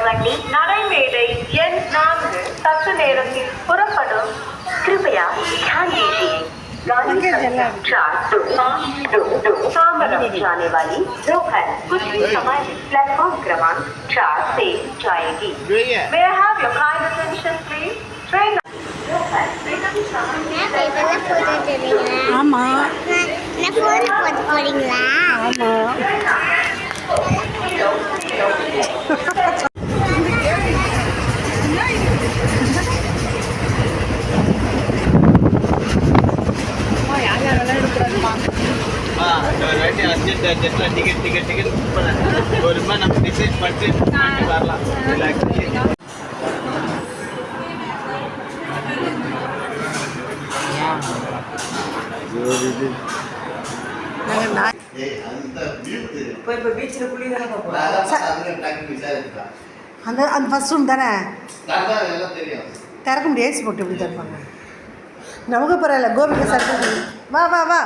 வண்டி நடைமேடை எண் 4 சற்று நேரத்தில் புறப்படும். कृपया ध्यान दीजिए गाड़ी संख्या 4 सामरम जाने वाली दोपहर कुछ ही समय प्लेटफॉर्म क्रमांक 4 से जाएगी. May I have your kind attention please? Train ஆமா போறீங்களா? ஆமா டிக்கெட் ஒரு நம்ம டிசைட் பண்ணிட்டு வரலாம். அந்த அந்த ஃபர்ஸ்ட் ரூம் தானே திறக்க முடியாது, ஏசி போட்டு எப்படி திறப்பாங்க? நமக்கு பரவாயில்ல, கோபிகா சார் வா வா வா.